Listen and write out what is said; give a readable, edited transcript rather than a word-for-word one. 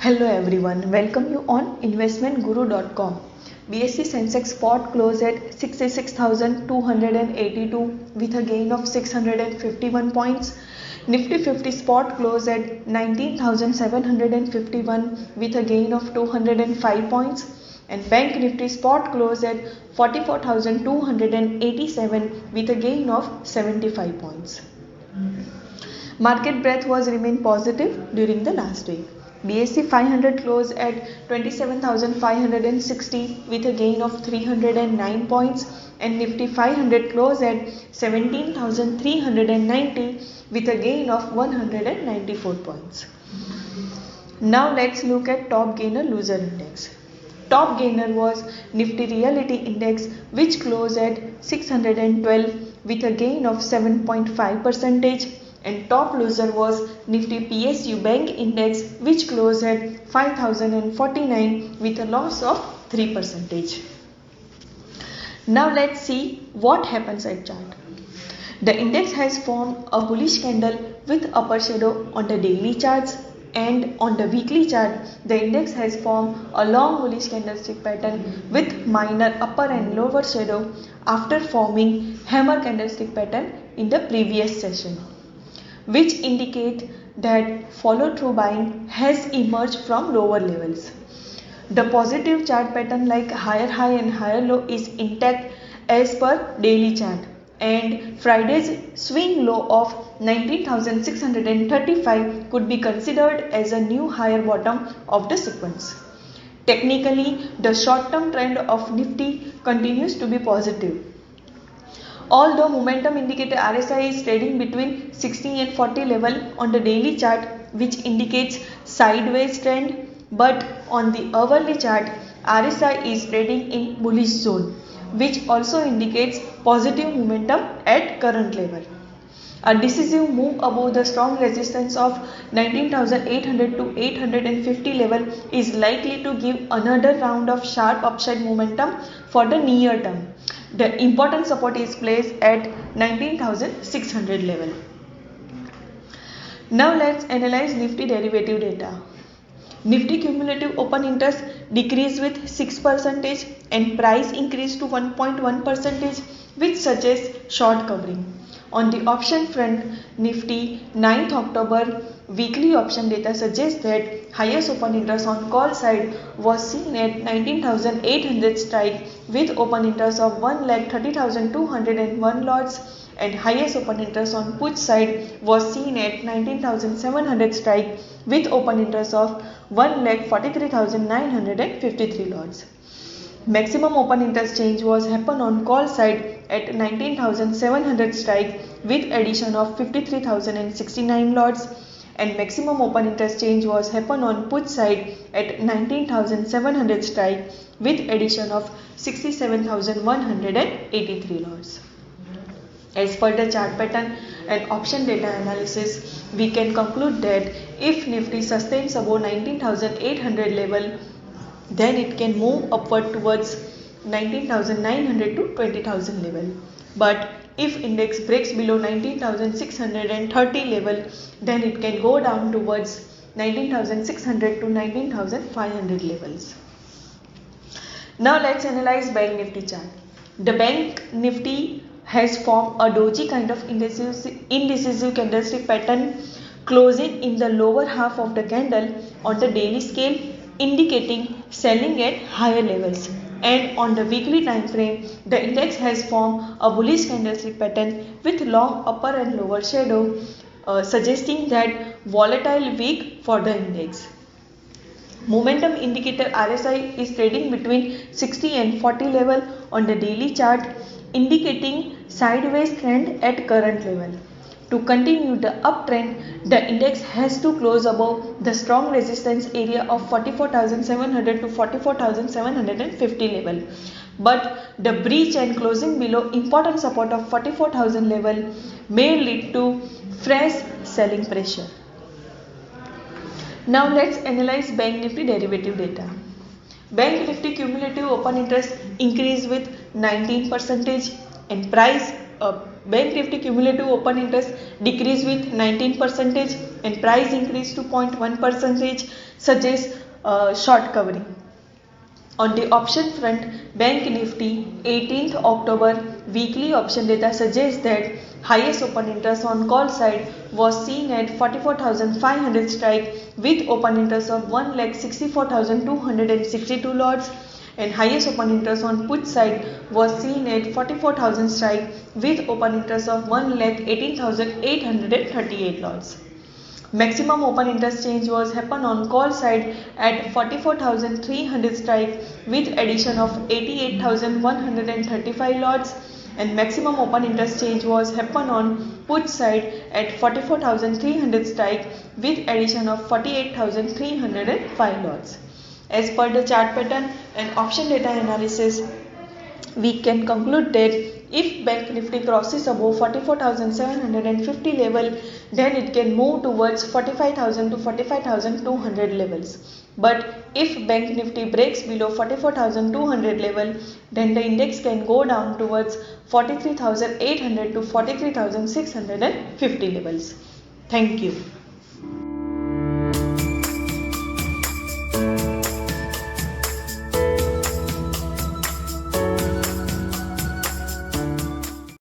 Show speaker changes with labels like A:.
A: Hello everyone, welcome you on investmentguru.com. BSE Sensex spot closed at 66,282 with a gain of 651 points. Nifty 50 spot closed at 19,751 with a gain of 205 points. And Bank Nifty spot closed at 44,287 with a gain of 75 points. Market breadth was remained positive during the last week. BSE 500 closed at 27,560 with a gain of 309 points and Nifty 500 closed at 17,390 with a gain of 194 points. Now let's look at top gainer loser index. Top gainer was Nifty Realty Index, which closed at 612 with a gain of 7.5%. And top loser was Nifty PSU Bank Index, which closed at 5049 with a loss of 3%. Now let's see what happens at chart. The index has formed a bullish candle with upper shadow on the daily charts, and on the weekly chart the index has formed a long bullish candlestick pattern with minor upper and lower shadow after forming hammer candlestick pattern in the previous session, which indicate that follow-through buying has emerged from lower levels. The positive chart pattern like higher high and higher low is intact as per daily chart, and Friday's swing low of 19,635 could be considered as a new higher bottom of the sequence. Technically, the short-term trend of Nifty continues to be positive. Although momentum indicator RSI is trading between 60 and 40 level on the daily chart, which indicates sideways trend, but on the hourly chart RSI is trading in bullish zone, which also indicates positive momentum at current level. A decisive move above the strong resistance of 19,800 to 850 level is likely to give another round of sharp upside momentum for the near term. The important support is placed at 19,600 level. Now let's analyze Nifty derivative data. Nifty cumulative open interest decreased with 6% and price increased to 1.1%, which suggests short covering. On the option front, Nifty 9th October weekly option data suggests that highest open interest on call side was seen at 19,800 strike with open interest of 1,30,201 lots, and highest open interest on put side was seen at 19,700 strike with open interest of 1,43,953 lots. Maximum open interest change was happen on call side at 19,700 strike with addition of 53,069 lots, and maximum open interest change was happen on put side at 19,700 strike with addition of 67,183 lots. As per the chart pattern and option data analysis, we can conclude that if Nifty sustains above 19,800 level, then it can move upward towards 19,900 to 20,000 level. But if index breaks below 19,630 level, then it can go down towards 19,600 to 19,500 levels. Now let's analyze Bank Nifty chart. The Bank Nifty has formed a doji kind of indecisive candlestick pattern closing in the lower half of the candle on the daily scale, indicating selling at higher levels, and on the weekly time frame the index has formed a bullish candlestick pattern with long upper and lower shadow, suggesting that volatile week for the index. Momentum indicator RSI is trading between 60 and 40 level on the daily chart, indicating sideways trend at current level. To continue the uptrend, the index has to close above the strong resistance area of 44,700 to 44,750 level. But the breach and closing below important support of 44,000 level may lead to fresh selling pressure. Now let's analyze Bank Nifty derivative data. Bank Nifty cumulative open interest increased with 19% and price Bank Nifty cumulative open interest decreased with 19% and price increased to 0.1%, suggests short covering. On the option front, Bank Nifty 18th October weekly option data suggests that highest open interest on call side was seen at 44,500 strike with open interest of 1,64,262 lots, and highest open interest on put side was seen at 44,000 strike with open interest of 1,18,838 lots. Maximum open interchange was happen on call side at 44,300 strike with addition of 88,135 lots, and maximum open interchange was happen on put side at 44,300 strike with addition of 48,305 lots. As per the chart pattern and option data analysis, we can conclude that if Bank Nifty crosses above 44,750 level, then it can move towards 45,000 to 45,200 levels. But if Bank Nifty breaks below 44,200 level, then the index can go down towards 43,800 to 43,650 levels. Thank you.